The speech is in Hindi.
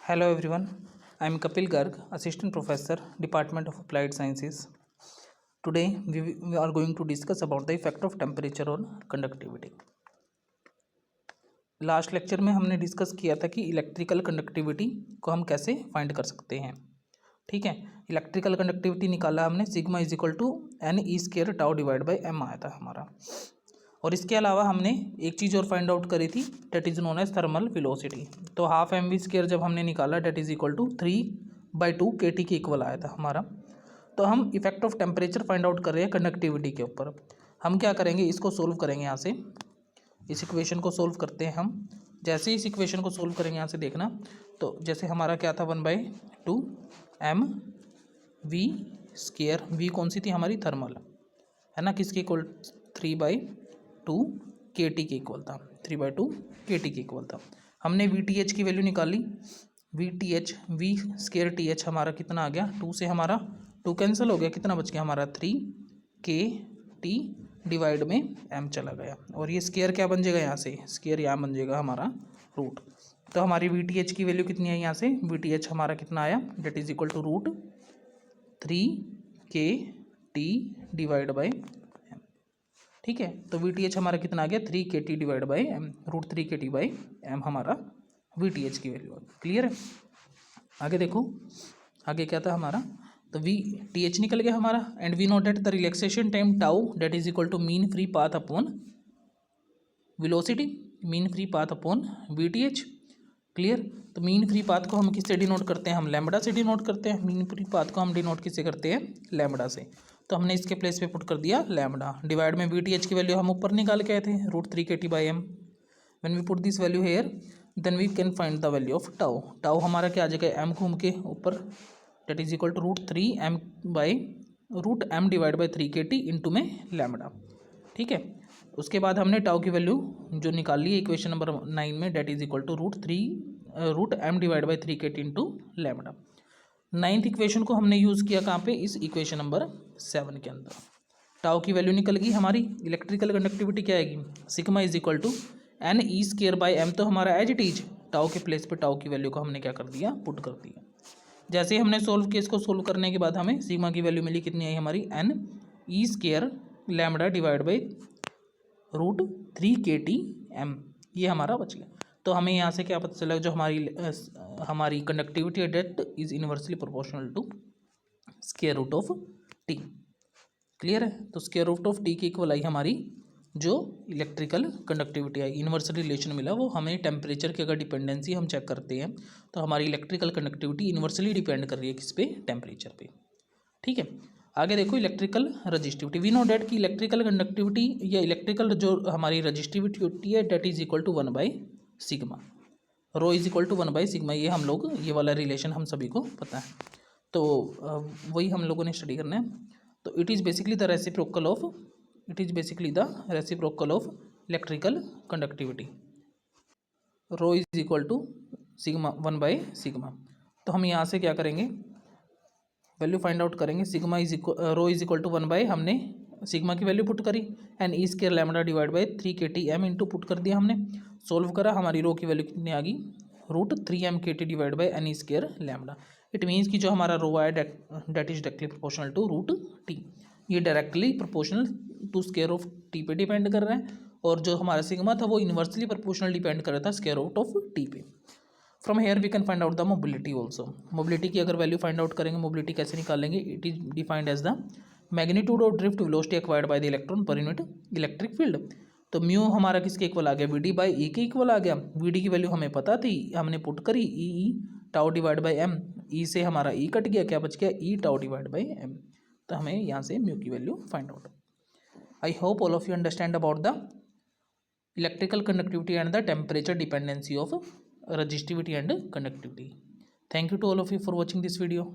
Hello everyone, I am Kapil Garg, Assistant Professor, Department of Applied Sciences. Today we are going to discuss about the effect of temperature on conductivity. Last lecture में हमने डिस्कस किया था कि इलेक्ट्रिकल कंडक्टिविटी को हम कैसे फाइंड कर सकते हैं। ठीक है, इलेक्ट्रिकल कंडक्टिविटी निकाला हमने sigma is equal to N E square tau divide by M आया था हमारा। और इसके अलावा हमने एक चीज़ और फाइंड आउट करी थी, that is known as thermal velocity. तो हाफ एम वी स्केयर जब हमने निकाला that is equal to 3/2 KT के इक्वल आया था हमारा। तो हम effect of temperature find out कर रहे हैं कंडक्टिविटी के ऊपर। हम क्या करेंगे, इसको सोल्व करेंगे यहाँ से, इस इक्वेशन को सोल्व करते हैं हम। जैसे ही इस इक्वेशन को सोल्व करेंगे यहाँ से देखना, तो जैसे हमारा क्या था 1/2 एम वी स्केयर, वी कौन सी थी हमारी, थर्मल है ना, किसके इक्वल 3/2 KT के इक्वल था, 3/2 KT के इक्वल था। हमने VTH की वैल्यू निकाली, VTH वी स्केयर TH हमारा कितना आ गया, 2 से हमारा 2 कैंसिल हो गया, कितना बच गया हमारा 3KT डिवाइड में m चला गया। और ये स्केयर क्या बन जाएगा, यहाँ से स्केयर यहाँ बन जाएगा हमारा रूट। तो हमारी VTH की वैल्यू कितनी आई यहाँ से, VTH हमारा कितना आया, that is equal to √3KT divide by m। ठीक है, तो VTH हमारा कितना आ गया 3KT divide by m, √3KT by m हमारा VTH की वैल्यू। क्लियर है। आगे देखो, आगे क्या था हमारा, तो VTH निकल गया हमारा। And we know that the relaxation time tau that is equal to mean free path upon velocity, mean free path upon VTH। Clear. तो मीन फ्री पाथ को हम किससे डिनोट करते हैं, हम लैम्बडा से डिनोट करते हैं। मीन फ्री पाथ को हम डिनोट किससे करते हैं, लैम्बडा से। तो हमने इसके प्लेस पे पुट कर दिया लैम्बडा, डिवाइड में VTH की वैल्यू हम ऊपर निकाल के आए थे √3KT by m। When we put this value here then we can find the value of tau. Tau हमारा क्या आ जाएगा, m घूम के ऊपर, that is equal to √3m divide by 3KT into में लैम्बडा। ठीक है, उसके बाद हमने टाउ की वैल्यू जो निकाल ली इक्वेशन नंबर 9 में, that is equal to √m divide by 3KT into lambda. 9th equation को हमने यूज़ किया कहाँ पे, इस इक्वेशन नंबर 7 के अंदर। टाउ की वैल्यू निकल गई हमारी। इलेक्ट्रिकल कंडक्टिविटी क्या आएगी, sigma is equal to N E square by M. तो हमारा एज इट इज टाउ के प्लेस पे टाउ की वैल्यू को हमने क्या कर दिया, पुट कर दिया। जैसे ही हमने सोल्व किया, इसको सोल्व करने के बाद हमें सिग्मा की वैल्यू मिली, कितनी आई हमारी, N E square lambda divide by √3KT m, ये हमारा बच गया। तो हमें यहाँ से क्या पता चला, जो हमारी conductivity that is inversely proportional to square root of T. Clear है। तो स्क्वायर रूट ऑफ टी की इक्वल आई हमारी जो इलेक्ट्रिकल कंडक्टिविटी आई, इनवर्स रिलेशन मिला, वो हमें टेम्परेचर की अगर डिपेंडेंसी हम चेक करते हैं तो हमारी इलेक्ट्रिकल कंडक्टिविटी इनवर्सली डिपेंड कर रही है किस पे, टेम्परेचर पे। ठीक है, आगे देखो electrical resistivity. We know that की इलेक्ट्रिकल कंडक्टिविटी या इलेक्ट्रिकल जो हमारी रजिस्टिविटी होती है डेट इज इक्वल टू 1/सिग्मा, रो इज इक्वल टू 1/सिग्मा। ये हम लोग, ये वाला रिलेशन हम सभी को पता है, तो वही हम लोगों ने स्टडी करना है। तो it is basically the reciprocal of electrical conductivity. Rho is equal to sigma 1/सिग्मा। तो हम यहाँ से क्या करेंगे, वैल्यू फाइंड आउट करेंगे। Sigma is equal, rho is equal to 1/, हमने सिग्मा की वैल्यू पुट करी, and e square lambda divide by 3KT m into put कर दिया हमने। सोल्व करा, हमारी रो की वैल्यू कितनी आ गई, √3mKT divide by N E square lambda. It means कि जो हमारा रो है that is directly proportional to √T। ये directly proportional to square of T पे डिपेंड कर रहा है, और जो हमारा सिग्मा था वो इन्वर्सली प्रोपोर्शनल डिपेंड कर रहा था स्क्वायर रूट ऑफ टी पे। From here we can find out the mobility also. Mobility की अगर वैल्यू फाइंड आउट करेंगे, मोबिलिटी कैसे निकालेंगे, it is defined as the magnitude of drift velocity acquired by the electron पर यूनिट इलेक्ट्रिक फील्ड। तो म्यू हमारा किसके इक्वल आ गया, VD बाई ई के इक्वल आ गया। VD की वैल्यू हमें पता थी, हमने पुट करी ई टाउ डिवाइड बाई m। ई से हमारा ई कट गया, क्या बच गया, ई टाउ डिवाइड बाई m। तो हमें यहाँ से म्यू की value find out. I hope all of you understand about the electrical conductivity and the temperature dependency of resistivity and conductivity. Thank you to all of you for watching this video.